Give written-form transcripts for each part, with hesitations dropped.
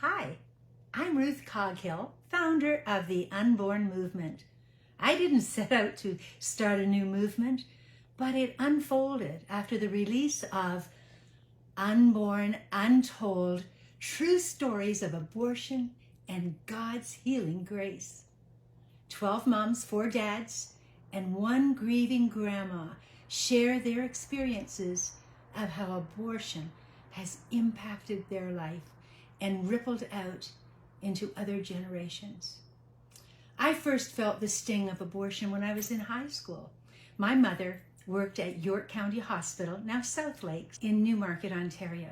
Hi, I'm Ruth Coghill, founder of the Unborn Movement. I didn't set out to start a new movement, but it unfolded after the release of Unborn, Untold, True Stories of Abortion and God's Healing Grace. 12 moms, 4 dads, and 1 grieving grandma share their experiences of how abortion has impacted their life and rippled out into other generations. I first felt the sting of abortion when I was in high school. My mother worked at York County Hospital, now South Lakes, in Newmarket, Ontario.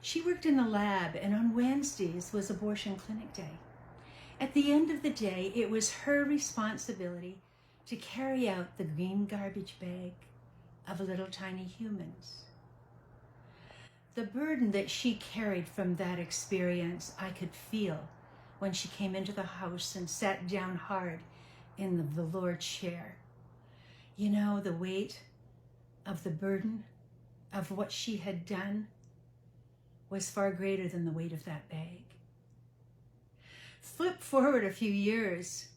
She worked in the lab, and on Wednesdays was abortion clinic day. At the end of the day, it was her responsibility to carry out the green garbage bag of little tiny humans. The burden that she carried from that experience, I could feel when she came into the house and sat down hard in the velour chair. You know, the weight of the burden of what she had done was far greater than the weight of that bag. Flip forward a few years,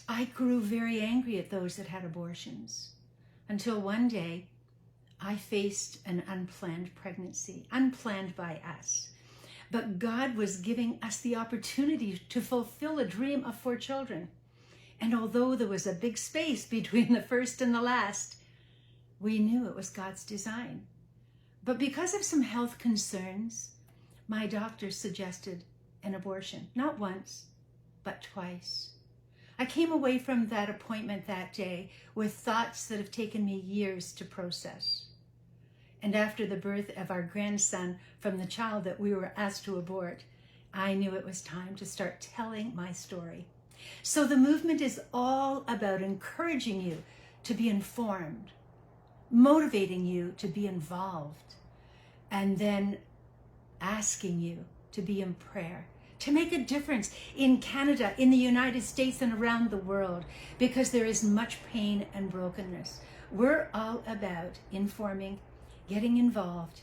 I grew very angry at those that had abortions, until one day I faced an unplanned pregnancy, unplanned by us. But God was giving us the opportunity to fulfill a dream of 4 children. And although there was a big space between the first and the last, we knew it was God's design. But because of some health concerns, my doctor suggested an abortion, not once, but twice. I came away from that appointment that day with thoughts that have taken me years to process. And after the birth of our grandson from the child that we were asked to abort, I knew it was time to start telling my story. So the movement is all about encouraging you to be informed, motivating you to be involved, and then asking you to be in prayer, to make a difference in Canada, in the United States, and around the world, because there is much pain and brokenness. We're all about informing, getting involved,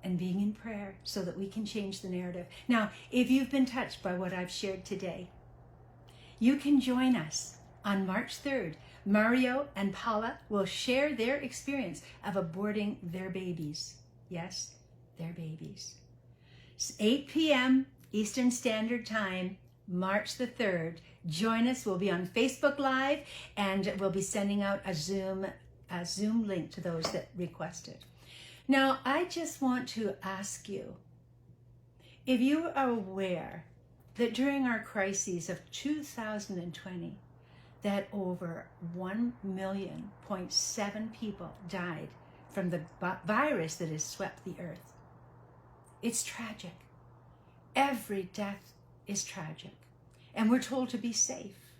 and being in prayer so that we can change the narrative. Now, if you've been touched by what I've shared today, you can join us on March 3rd. Mario and Paula will share their experience of aborting their babies. Yes, their babies. It's 8 p.m. Eastern Standard Time, March the 3rd. Join us. We'll be on Facebook Live, and we'll be sending out a Zoom link to those that requested. Now, I just want to ask you, if you are aware that during our crises of 2020, that over 1.7 million people died from the virus that has swept the earth. It's tragic. Every death is tragic, and we're told to be safe.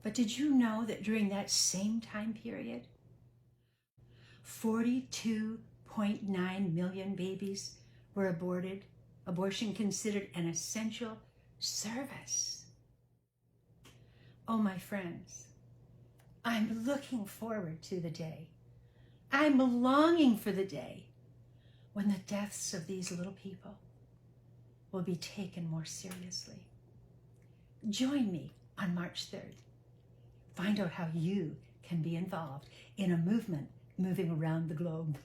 But did you know that during that same time period, 42.9 million babies were aborted, abortion considered an essential service? Oh, my friends, I'm looking forward to the day. I'm longing for the day when the deaths of these little people will be taken more seriously. Join me on March 3rd. Find out how you can be involved in a movement moving around the globe.